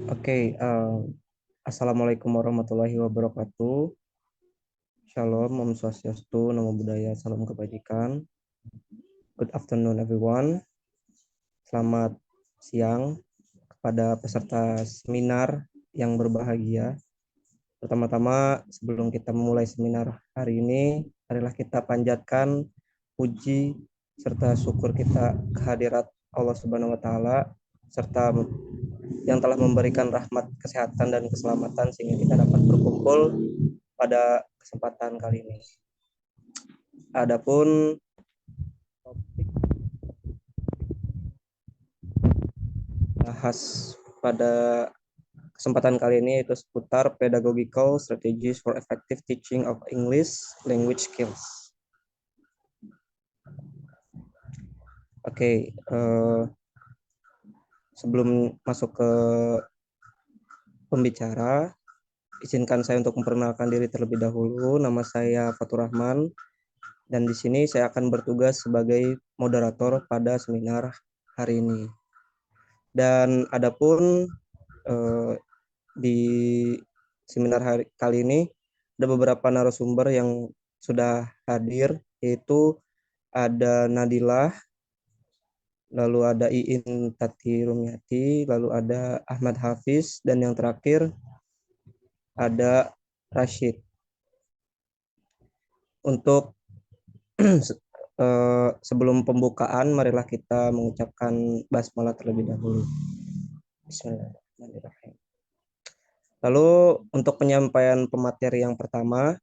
Oke, Assalamualaikum warahmatullahi wabarakatuh. Shalom, Om Swastiastu, Namo Buddhaya, Salam Kebajikan. Good afternoon everyone. Selamat siang kepada peserta seminar yang berbahagia. Pertama-tama, sebelum kita memulai seminar hari ini, marilah kita panjatkan puji serta syukur kita kehadirat Allah Subhanahu wa taala serta yang telah memberikan rahmat kesehatan dan keselamatan sehingga kita dapat berkumpul pada kesempatan kali ini. Adapun topik bahas pada kesempatan kali ini itu seputar pedagogical strategies for effective teaching of English language skills. Oke, sebelum masuk ke pembicara, izinkan saya untuk memperkenalkan diri terlebih dahulu. Nama saya Fatur Rahman dan di sini saya akan bertugas sebagai moderator pada seminar hari ini. Dan adapun di seminar kali ini ada beberapa narasumber yang sudah hadir, yaitu ada Nadilah, lalu ada Iin Tati Rumiati, lalu ada Ahmad Hafiz, dan yang terakhir ada Rashid. Untuk sebelum pembukaan, marilah kita mengucapkan basmalah terlebih dahulu. Bismillahirrahmanirrahim. Lalu untuk penyampaian pemateri yang pertama,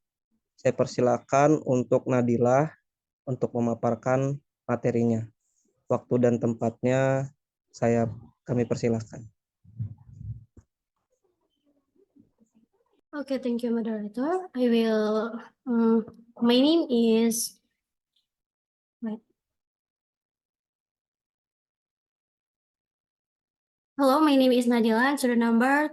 saya persilakan untuk Nadilah untuk memaparkan materinya. Waktu dan tempatnya kami persilakan. Okay, thank you, moderator. I will. My name is. Wait. Hello, my name is Nadila. Student number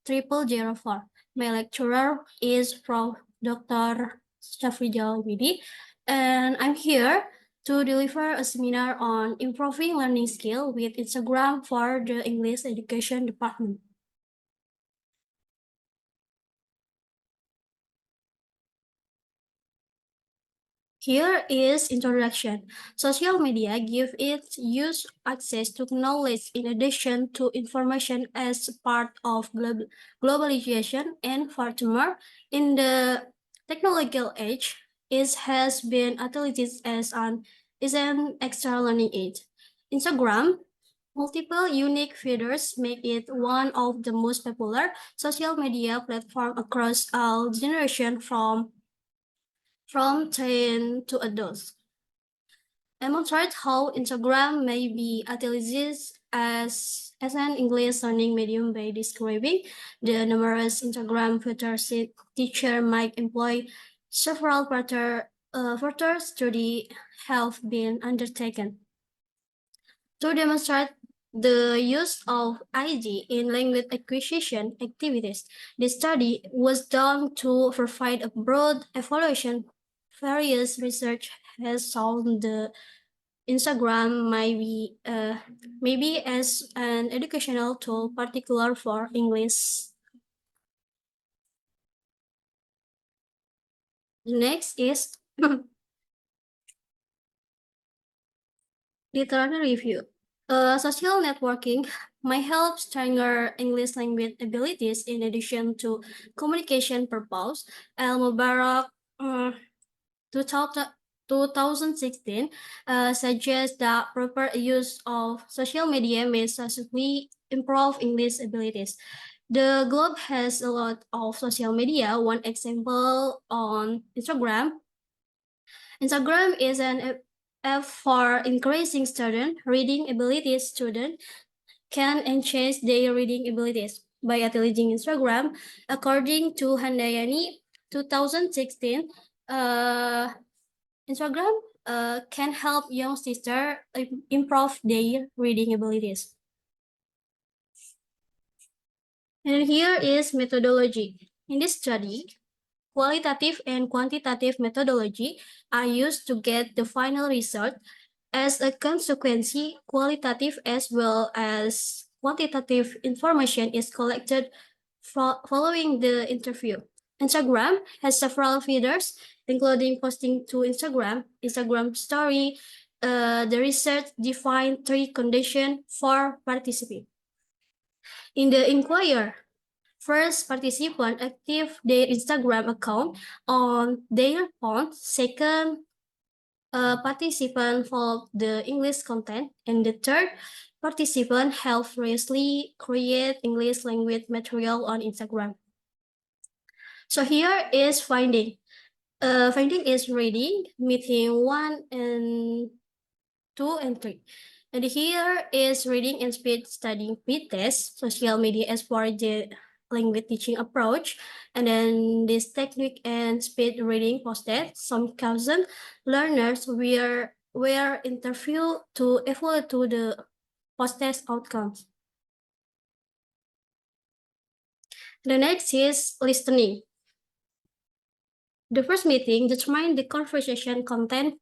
222-321-0004. My lecturer is Prof. Dr. Shafrijal Widi, and I'm here to deliver a seminar on improving learning skill with Instagram for the English Education Department. Here is introduction. Social media give its use access to knowledge in addition to information as part of globalization, and furthermore, in the technological age, it has been utilized as an extra learning aid. Instagram multiple unique features make it one of the most popular social media platforms across all generations from teen to adults. Demonstrate how Instagram may be utilized as an English learning medium by describing the numerous Instagram features teacher might employ. Several further studies have been undertaken to demonstrate the use of IG in language acquisition activities. The study was done to provide a broad evaluation. Various research has shown the Instagram might be maybe as an educational tool, particular for English. Next is literary review. Social networking might help strengthen English language abilities in addition to communication purpose. Al Mubarak 2016 suggests that proper use of social media may successfully improve English abilities. The globe has a lot of social media. One example on Instagram. Instagram is an app for increasing student reading abilities. Students can enhance their reading abilities by utilizing Instagram. According to Handayani 2016, Instagram can help young sisters improve their reading abilities. And here is methodology. In this study, qualitative and quantitative methodology are used to get the final result. As a consequence, qualitative as well as quantitative information is collected following the interview. Instagram has several features, including posting to Instagram story. The research defined 3 conditions for participating. In the inquiry, first, participants active their Instagram account on their phone. Second, participant follow the English content. And the third, participant help freely create English language material on Instagram. So here is finding. Finding is reading, meeting 1 and 2 and 3. And here is reading and speed studying pre-test, social media as for the language teaching approach. And then this technique and speed reading posted. Some thousand learners were interviewed to evaluate to the post-test outcomes. The next is listening. The first meeting determined the conversation content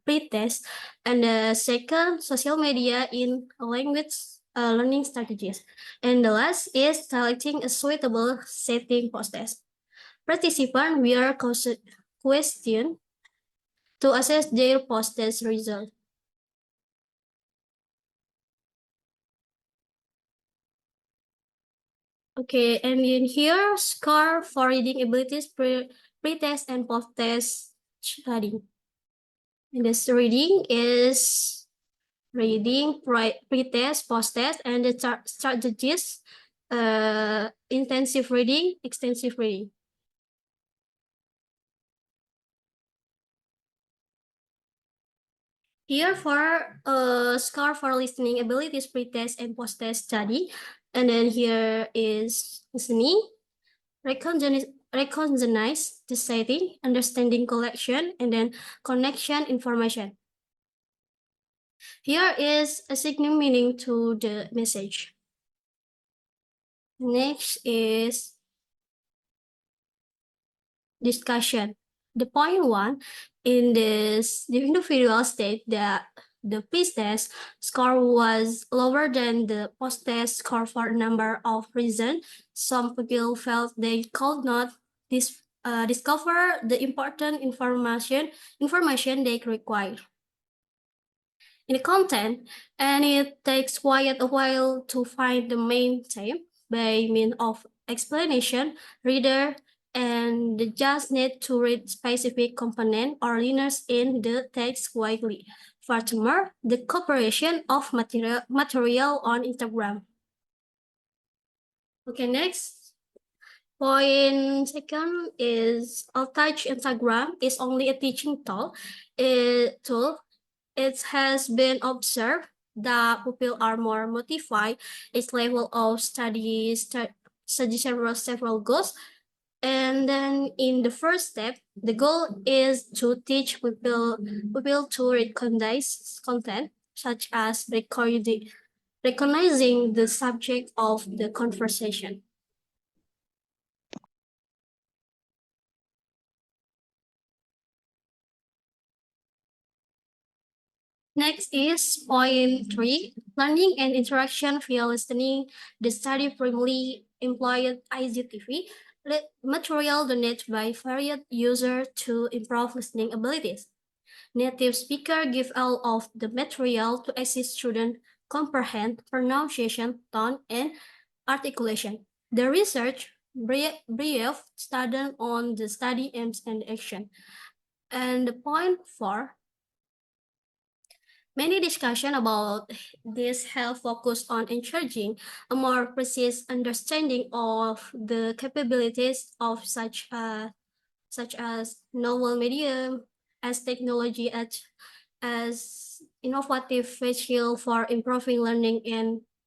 pre-test, and the second, social media in language learning strategies. And the last is selecting a suitable setting post-test. Participants were questioned to assess their post-test result. Okay, and in here, score for reading abilities pre-test and post-test study. And this reading is reading, pre-test, post-test, and the strategies, intensive reading, extensive reading. Here for score for listening abilities, pre-test and post-test study. And then here is listening, recognize the setting, understanding collection, and then connection information. Here is assigning meaning to the message. Next is discussion. The point 1 in this, the individual state that the pre-test score was lower than the post-test score for a number of reasons. Some people felt they could not discover the important information they require in the content, and it takes quite a while to find the main theme by means of explanation. Reader and they just need to read specific component or liners in the text widely. Furthermore, the cooperation of material on Instagram. Okay, next. Point second is Touch Instagram is only a teaching tool. It has been observed that people are more motivated. Its level of study several goals. And then in the first step, the goal is to teach people to recognize content, such as recognizing the subject of the conversation. Next is point 3, learning and interaction via listening. The study primarily employed IGTV material donated by varied users to improve listening abilities. Native speakers give all of the material to assist students comprehend pronunciation, tone, and articulation. The research brief study on the study aims and action. And the point 4, many discussion about this have focused on encouraging a more precise understanding of the capabilities of such as novel medium as technology as innovative vehicle for improving learning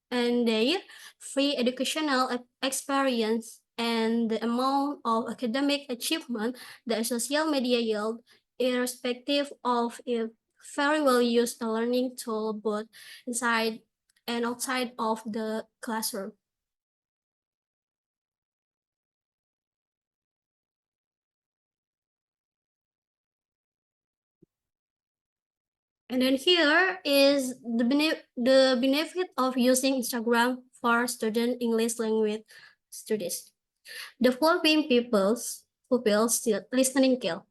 and their free educational experience and the amount of academic achievement that social media yield, irrespective of if very well used a learning tool both inside and outside of the classroom. And then here is the benefit of using Instagram for student English language studies. Developing pupils listening skill.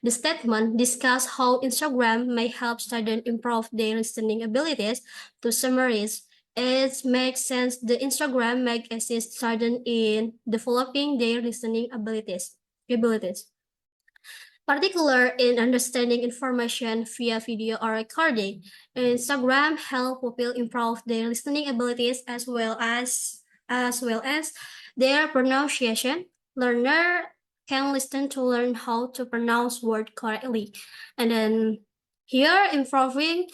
The statement discuss how Instagram may help students improve their listening abilities. To summarize, it makes sense the Instagram may assist students in developing their listening abilities. Particular in understanding information via video or recording. Instagram help pupils improve their listening abilities as well as their pronunciation. Learner can listen to learn how to pronounce word correctly. And then here improving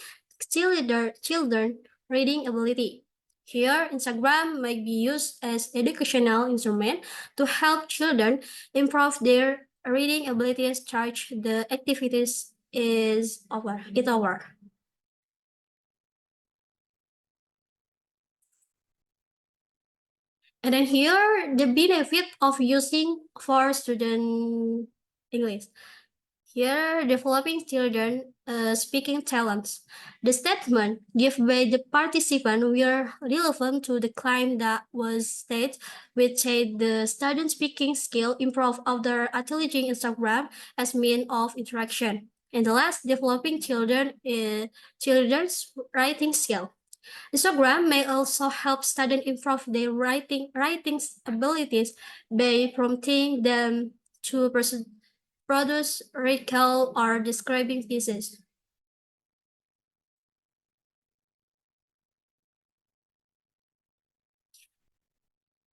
children reading ability. Here, Instagram might be used as educational instrument to help children improve their reading abilities. Charge the activities is over. It's over. And then here, the benefit of using for student English. Here, developing children speaking talents. The statement given by the participant were relevant to the claim that was stated, which said the student speaking skill improve after utilizing Instagram as means of interaction. And the last, developing children's writing skill. Instagram may also help students improve their writing abilities by prompting them to produce, recall, or describing pieces.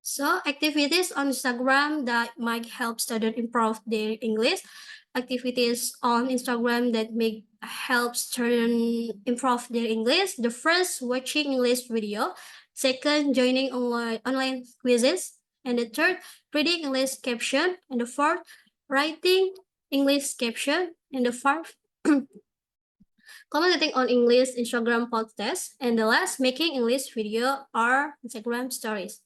So activities on Instagram that might help students improve their English. Activities on Instagram that may help students improve their English. The first, watching English video. Second, joining online quizzes. And the third, reading English caption. And the fourth, writing English caption. And the fourth, commenting on English Instagram podcast. And the last, making English video or Instagram stories.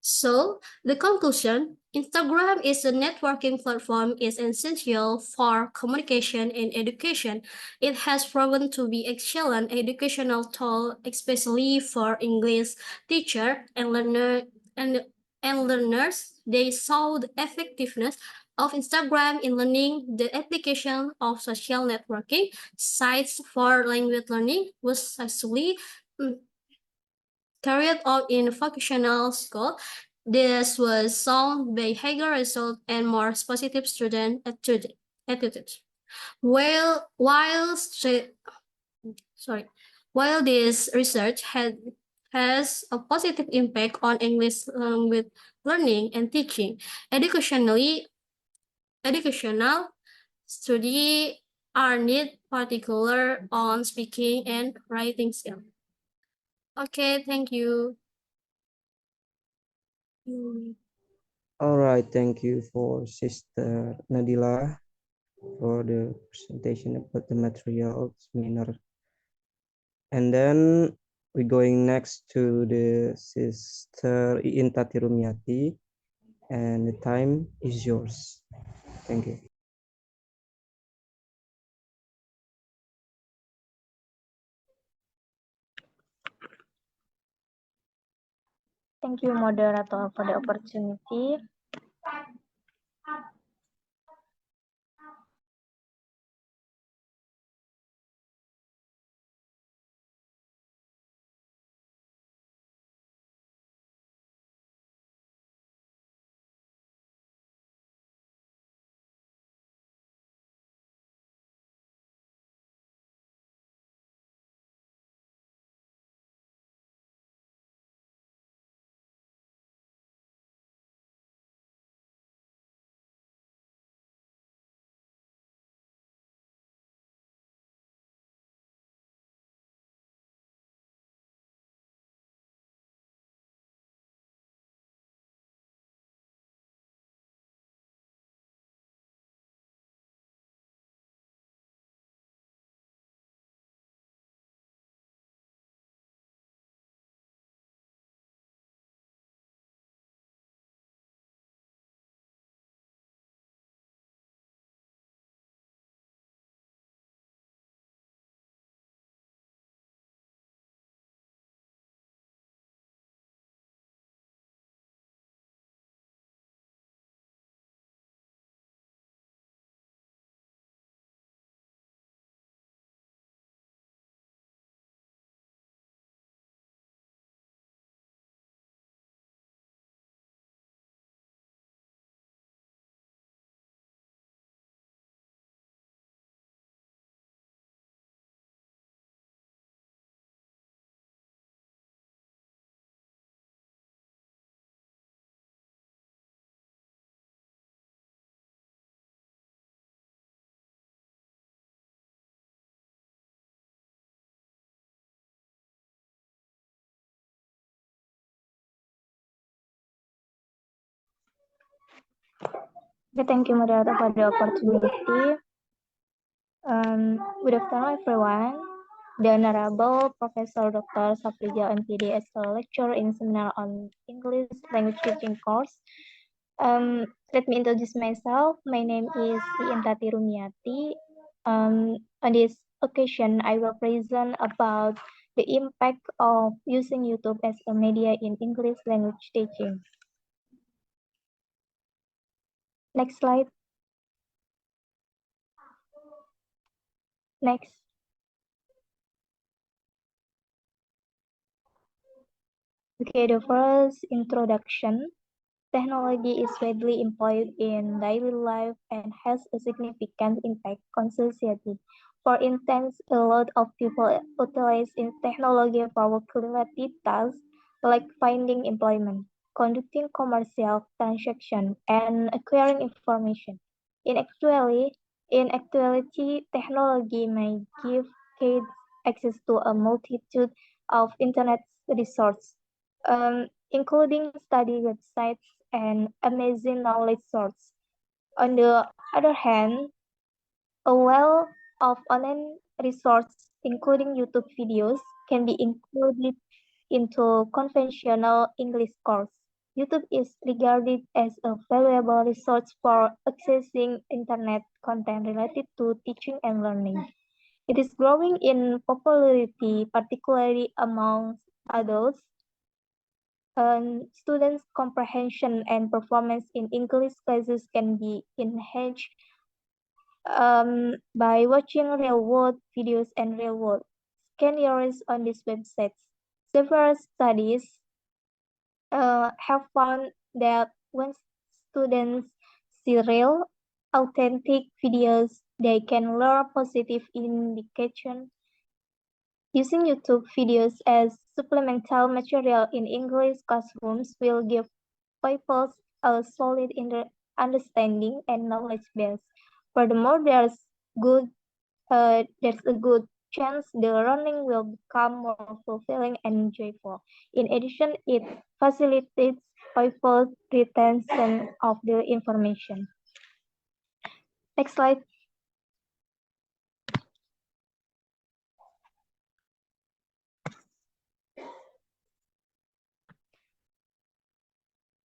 So, the conclusion, Instagram is a networking platform is essential for communication and education. It has proven to be excellent educational tool, especially for English teacher and learners. They saw the effectiveness of Instagram in learning. The application of social networking sites for language learning was successfully carried out in vocational school. This was shown by higher result and more positive student attitudes. While this research has a positive impact on English language learning and teaching, educational study are need particular on speaking and writing skills. Okay, thank you. All right, thank you for Sister Nadila for the presentation about the material seminar. And then we're going next to the Sister Iin Tatirumiati, and the time is yours. Thank you. Thank you, moderator, for the opportunity. Okay, thank you, moderator, for the opportunity. Good afternoon, everyone. The Honorable Professor Dr. Saprija MPD is a lecturer in seminar on English language teaching course. Let me introduce myself. My name is Intati Rumiati. On this occasion, I will present about the impact of using YouTube as a media in English language teaching. Next slide. Next. Okay, the first introduction. Technology is widely employed in daily life and has a significant impact on society. For instance, a lot of people utilize technology for work-related tasks like finding employment, conducting commercial transactions, and acquiring information. In actuality, technology may give kids access to a multitude of internet resources, including study websites and amazing knowledge source. On the other hand, a wealth of online resources, including YouTube videos, can be included into conventional English course. YouTube is regarded as a valuable resource for accessing internet content related to teaching and learning. It is growing in popularity, particularly among adults. Students' comprehension and performance in English classes can be enhanced by watching real-world videos and real-world scenarios on these websites. Several studies have found that when students see real, authentic videos, they can learn positive indication. Using YouTube videos as supplemental material in English classrooms will give pupils a solid understanding and knowledge base. Furthermore, there's a good chance the learning will become more fulfilling and joyful. In addition, it facilitates pupils' retention of the information. Next slide.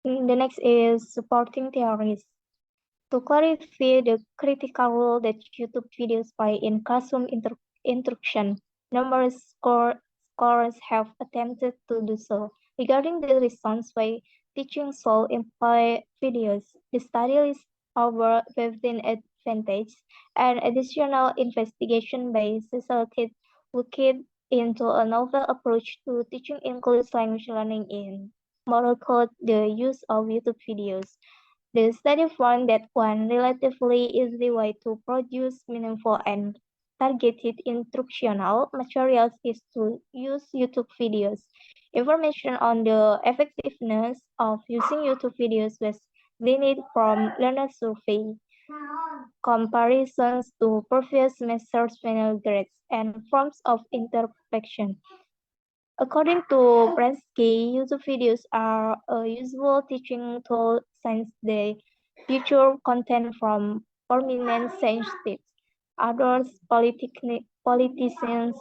The next is supporting theories. To clarify the critical role that YouTube videos play in classroom instruction, numerous scholars have attempted to do so. Regarding the reasons why teaching should employ videos, the study lists over 15 advantages, and additional investigation by society looked into a novel approach to teaching English language learning in moral code, the use of YouTube videos. The study found that one relatively easy way to produce meaningful and targeted instructional materials is to use YouTube videos. Information on the effectiveness of using YouTube videos was gleaned from learner survey, comparisons to previous semesters' final grades, and forms of interpretation. According to Prensky, YouTube videos are a useful teaching tool since they feature content from prominent scientists, others, politicians,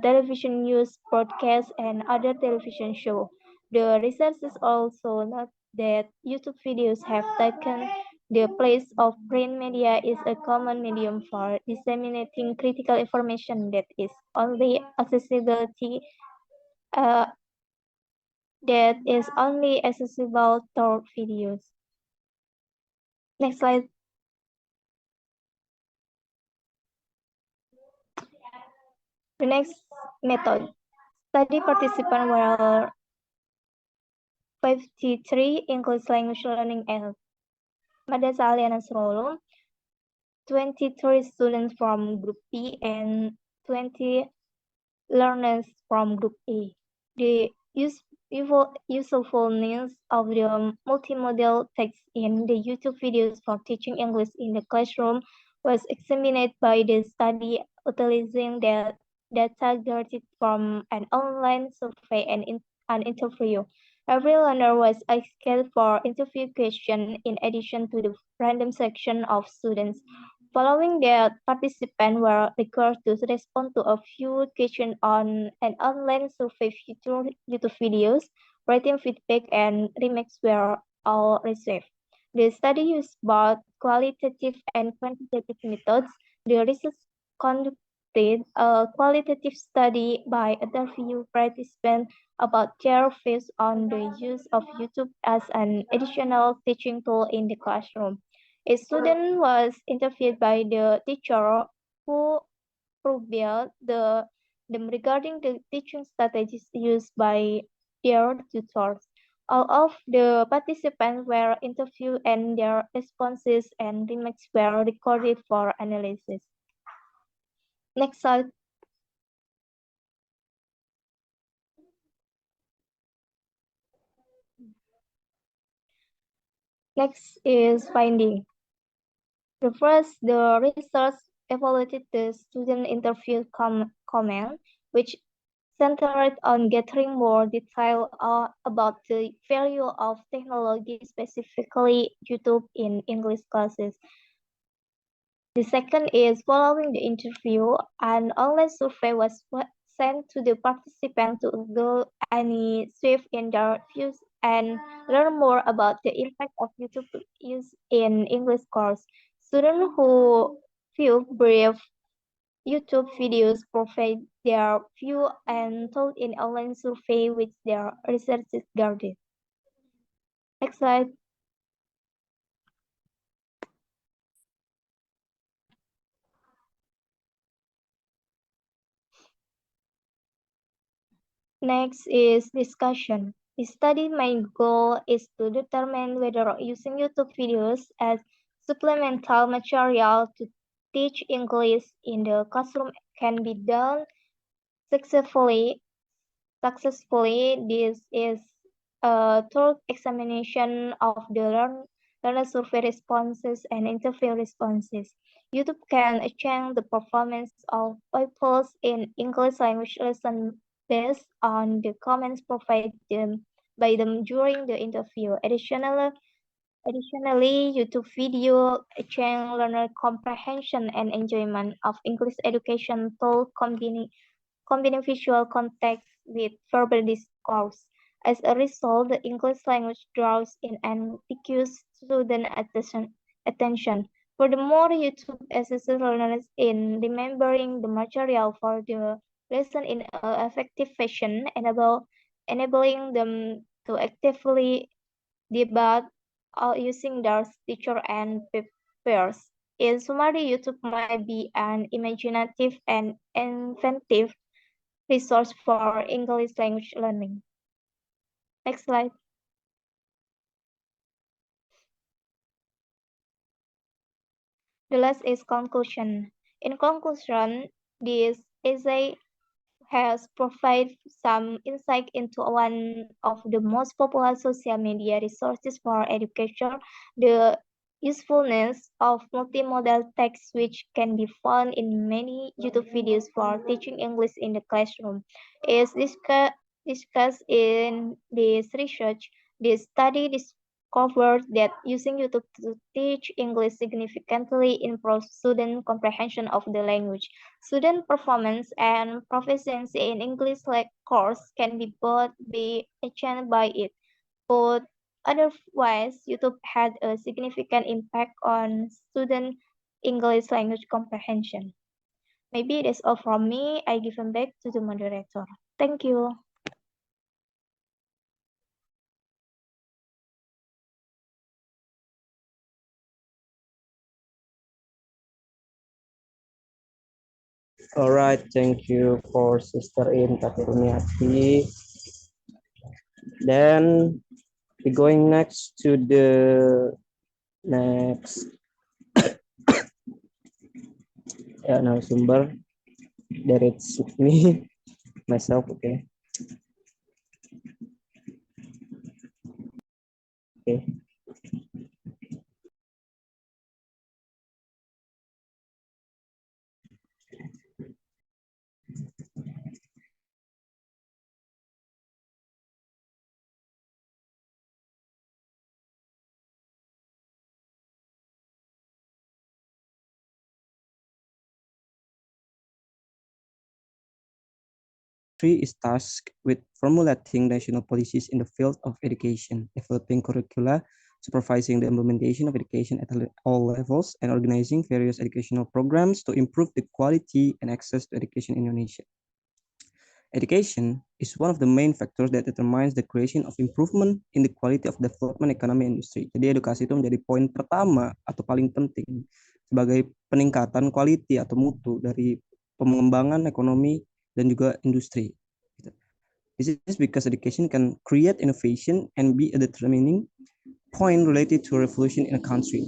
television news, broadcasts, and other television shows. The researchers also note that YouTube videos have taken the place of print media is a common medium for disseminating critical information that is only uh, accessible through videos. Next slide. The next method. Study participants were 53 English language learning at Madrasah Aliana Surolo, 23 students from Group B, and 20 learners from Group A. The usefulness of the multimodal text in the YouTube videos for teaching English in the classroom was examined by the study utilizing the data gathered from an online survey and an interview. Every learner was asked for interview questions in addition to the random section of students. Following that, participants were required to respond to a few questions on an online survey featured YouTube videos. Writing feedback and remarks were all received. The study used both qualitative and quantitative methods. The research conducted a qualitative study by interviewing participants about their views on the use of YouTube as an additional teaching tool in the classroom. A student was interviewed by the teacher who revealed them regarding the teaching strategies used by their tutors. All of the participants were interviewed and their responses and remarks were recorded for analysis. Next slide. Next is finding. The first, the research evaluated the student interview comment, which centered on gathering more detail about the value of technology, specifically YouTube in English classes. The second is following the interview, an online survey was sent to the participants to go any shift in their views and learn more about the impact of YouTube use in English course. Students who view brief YouTube videos provide their view and thought in online survey which their research is guarded. Next slide. Next is discussion. The study main goal is to determine whether using YouTube videos as supplemental material to teach English in the classroom can be done successfully. This is a thorough examination of the learner survey responses and interview responses. YouTube can change the performance of pupils in English language lesson based on the comments provided by them during the interview. Additionally, YouTube video change learner comprehension and enjoyment of English education through combining visual context with verbal discourse. As a result, the English language draws in and engages student attention. Furthermore, YouTube assists learners in remembering the material for the lesson in an effective fashion, enabling them to actively debate using their teacher and peers. In summary, YouTube might be an imaginative and inventive resource for English language learning. Next slide. The last is conclusion. In conclusion, this essay has provided some insight into one of the most popular social media resources for education, the usefulness of multimodal text, which can be found in many YouTube videos for teaching English in the classroom, is discussed in this research. The study discovered that using YouTube to teach English significantly improves student comprehension of the language. Student performance and proficiency in English course can be achieved by it, but otherwise, YouTube had a significant impact on student English language comprehension. Maybe that's all from me. I give them back to the moderator. Thank you. All right, thank you for Sister In Katiruniati. Then we going next to the next narasumber. There it's me, myself, okay. Okay. is tasked with formulating national policies in the field of education, developing curricula, supervising the implementation of education at all levels, and organizing various educational programs to improve the quality and access to education in Indonesia. Education is one of the main factors that determines the creation of improvement in the quality of development economy industry. Jadi edukasi itu menjadi poin pertama atau paling penting sebagai peningkatan quality atau mutu dari pengembangan ekonomi dan juga industri. This is because education can create innovation and be a determining point related to revolution in a country.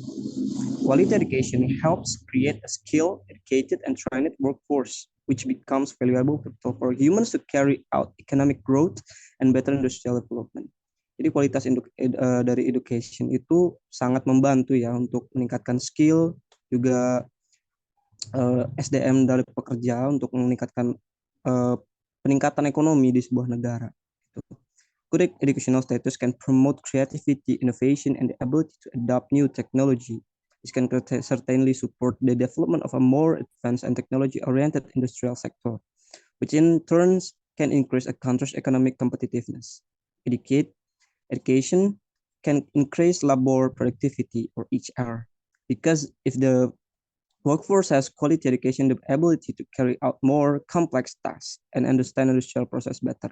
Quality education helps create a skilled, educated, and trained workforce, which becomes valuable capital for humans to carry out economic growth and better industrial development. Jadi kualitas dari education itu sangat membantu ya untuk meningkatkan skill, juga SDM dari pekerja untuk meningkatkan peningkatan ekonomi di sebuah negara. Good educational status can promote creativity, innovation, and the ability to adopt new technology. This can certainly support the development of a more advanced and technology-oriented industrial sector, which in turn can increase a country's economic competitiveness. Education can increase labor productivity or HR, because if the workforce has quality education, the ability to carry out more complex tasks and understand industrial process better.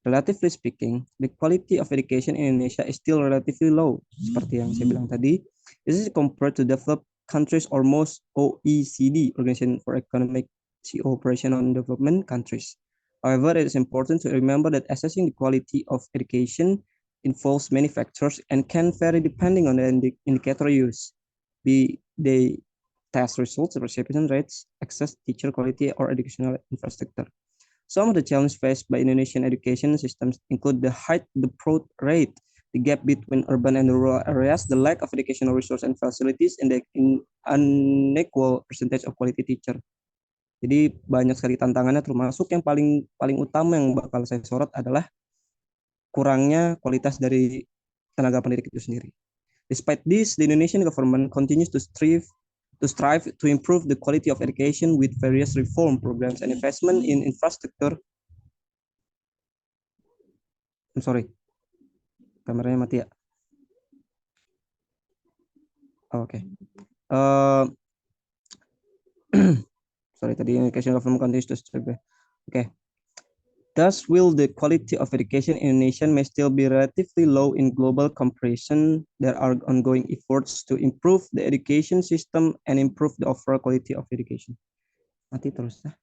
Relatively speaking, the quality of education in Indonesia is still relatively low, seperti yang saya bilang tadi. This is compared to developed countries or most OECD, Organization for Economic Cooperation and Development countries. However, it is important to remember that assessing the quality of education involves many factors and can vary depending on the indicator used, be they test results, participation rates, access, teacher quality, or educational infrastructure. Some of the challenges faced by Indonesian education systems include the high growth rate, the gap between urban and rural areas, the lack of educational resources and facilities, and the unequal percentage of quality teacher. Jadi banyak sekali tantangannya, termasuk yang paling utama yang bakal saya sorot adalah kurangnya kualitas dari tenaga pendidik itu sendiri. Despite this, the Indonesian government continues to strive to improve the quality of education with various reform programs and investment in infrastructure. I'm sorry, kameranya mati ya. Oh, okay. Sorry, tadi education government continues to strive. Okay. Thus, will the quality of education in Indonesia may still be relatively low in global comparison. There are ongoing efforts to improve the education system and improve the overall quality of education. Mati terus ya.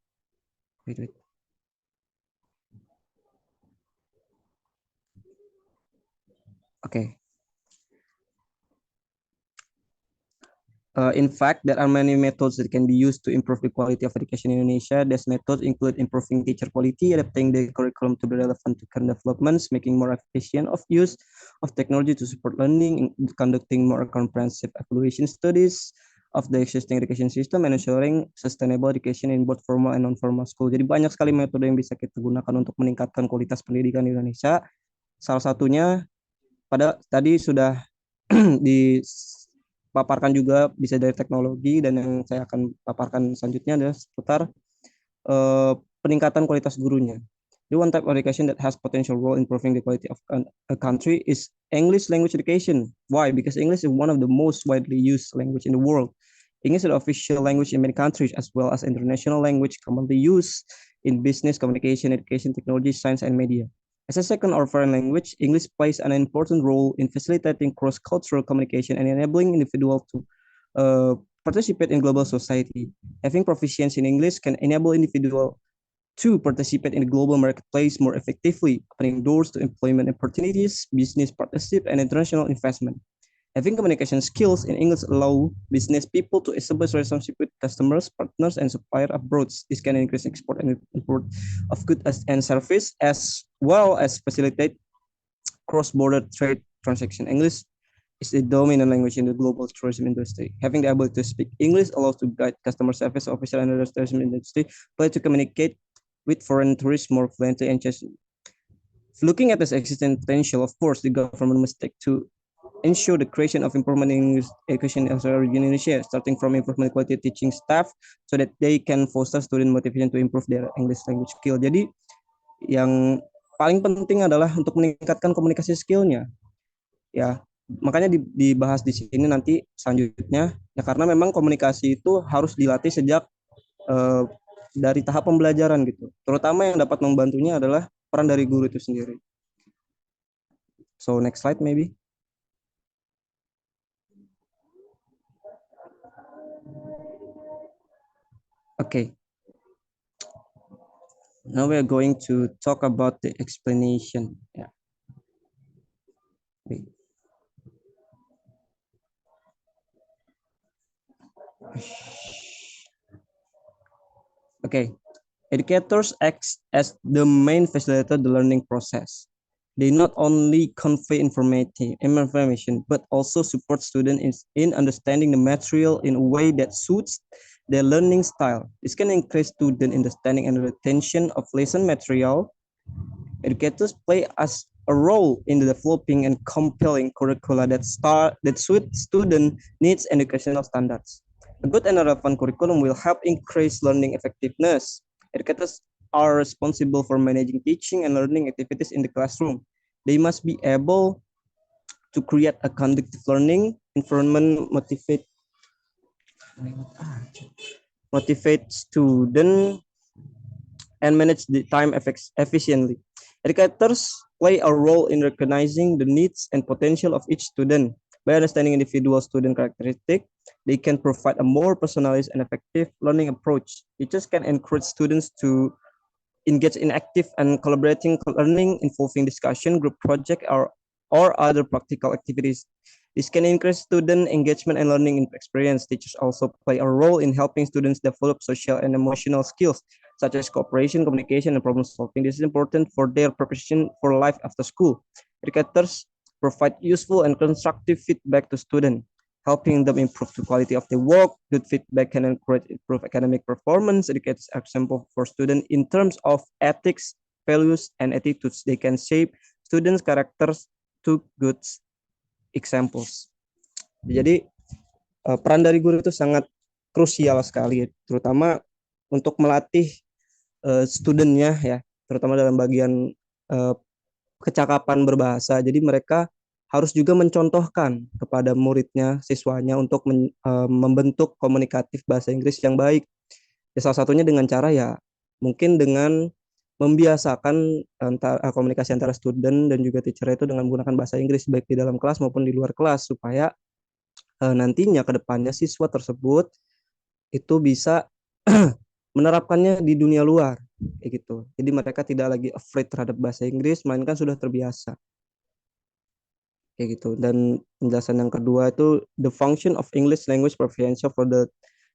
Wait. Okay. In fact, there are many methods that can be used to improve the quality of education in Indonesia. These methods include improving teacher quality, adapting the curriculum to be relevant to current developments, making more efficient of use of technology to support learning, conducting more comprehensive evaluation studies of the existing education system, and ensuring sustainable education in both formal and non-formal school. Jadi banyak sekali metode yang bisa kita gunakan untuk meningkatkan kualitas pendidikan di Indonesia. Salah satunya tadi sudah paparkan juga bisa dari teknologi, dan yang saya akan paparkan selanjutnya adalah seputar peningkatan kualitas gurunya. The one type of education that has potential role in improving the quality of a country is English language education. Why? Because English is one of the most widely used language in the world. English is the official language in many countries, as well as international language commonly used in business, communication, education, technology, science, and media. As a second or foreign language, English plays an important role in facilitating cross-cultural communication and enabling individuals to participate in global society. Having proficiency in English can enable individuals to participate in the global marketplace more effectively, opening doors to employment opportunities, business partnership, and international investment. Having communication skills in English allow business people to establish relationships with customers, partners, and suppliers abroad. This can increase export and import of goods and service, as well as facilitate cross-border trade transactions. English is the dominant language in the global tourism industry. Having the ability to speak English allows to guide customer service, official, and other tourism industry, but to communicate with foreign tourists more fluently and just looking at this existing potential. Of course, the government must take to ensure the creation of improvement in English education in Indonesia, starting from improvement quality teaching staff, so that they can foster student motivation to improve their English language skill. Jadi yang paling penting adalah untuk meningkatkan komunikasi skillnya. Ya, makanya dibahas di sini nanti selanjutnya. Ya karena memang komunikasi itu harus dilatih sejak eh, dari tahap pembelajaran gitu. Terutama yang dapat membantunya adalah peran dari guru itu sendiri. So next slide maybe. Okay. Now we are going to talk about the explanation. Yeah. Wait. Okay. Educators act as the main facilitator of the learning process. They not only convey information, but also support students in understanding the material in a way that suits their learning style. This can increase student understanding and retention of lesson material. Educators play as a role in developing and compelling curricula that suit student needs and educational standards. A good and relevant curriculum will help increase learning effectiveness. Educators are responsible for managing teaching and learning activities in the classroom. They must be able to create a conducive learning environment, motivate students, and manage the time efficiently. Educators play a role in recognizing the needs and potential of each student. By understanding individual student characteristics, they can provide a more personalized and effective learning approach. Teachers can encourage students to engage in active and collaborating learning involving discussion, group project, or other practical activities. This can increase student engagement and learning experience. Teachers also play a role in helping students develop social and emotional skills, such as cooperation, communication, and problem solving. This is important for their preparation for life after school. Educators provide useful and constructive feedback to students, helping them improve the quality of their work. Good feedback can encourage improve academic performance. Educators are example for students in terms of ethics, values, and attitudes. They can shape students' characters to good examples. Jadi peran dari guru itu sangat krusial sekali, terutama untuk melatih studentnya ya, terutama dalam bagian kecakapan berbahasa. Jadi mereka harus juga mencontohkan kepada muridnya, siswanya untuk membentuk komunikatif bahasa Inggris yang baik. Ya, salah satunya dengan cara ya mungkin dengan membiasakan komunikasi antara student dan juga teacher itu dengan menggunakan bahasa Inggris baik di dalam kelas maupun di luar kelas supaya nantinya ke depannya siswa tersebut itu bisa menerapkannya di dunia luar kayak gitu. Jadi mereka tidak lagi afraid terhadap bahasa Inggris, melainkan sudah terbiasa kayak gitu. Dan penjelasan yang kedua itu the function of English language proficiency for the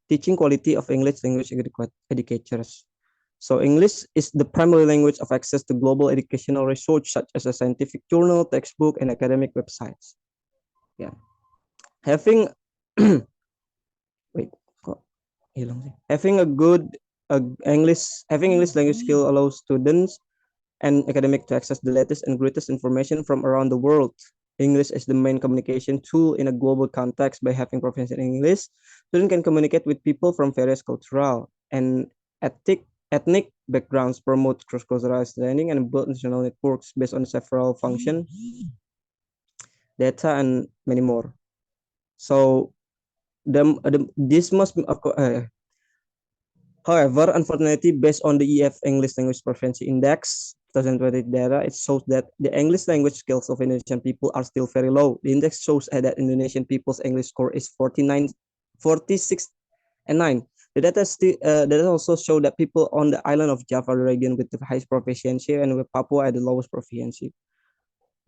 teaching quality of English language educators. So English is the primary language of access to global educational research such as a scientific journal, textbook, and academic websites. Yeah. Having having a good having English language skill allows students and academic to access the latest and greatest information from around the world. English is the main communication tool in a global context. By having proficiency in English, students can communicate with people from various cultural and ethnic backgrounds, promote cross-cultural understanding, and build national networks based on several functions, data, and many more. So, this must be, however, unfortunately, based on the EF English Language Proficiency Index 2020 data, it shows that the English language skills of Indonesian people are still very low. The index shows that Indonesian people's English score is 46 and 9. The data also show that people on the island of Java, the region with the highest proficiency, and with Papua at the lowest proficiency.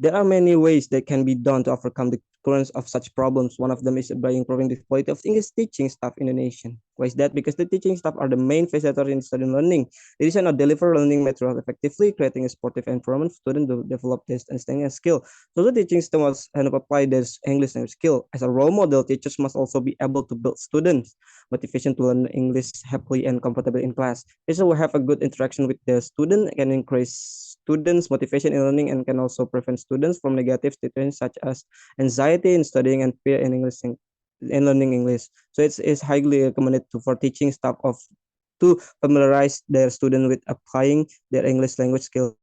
There are many ways that can be done to overcome the occurrence of such problems. One of them is by improving the quality of English teaching staff in the nation. Why is that? Because the teaching staff are the main facilitators in student learning. They design or deliver learning material effectively, creating a supportive environment for students to develop their understanding and skill. So the teaching staff must apply their English language skill. As a role model, teachers must also be able to build students' motivation to learn English happily and comfortably in class. Teachers will have a good interaction with the student and increase students' motivation in learning and can also prevent students from negative situations such as anxiety in studying and fear in English in learning English. So it's highly recommended for teaching staff of to familiarize their student with applying their English language skills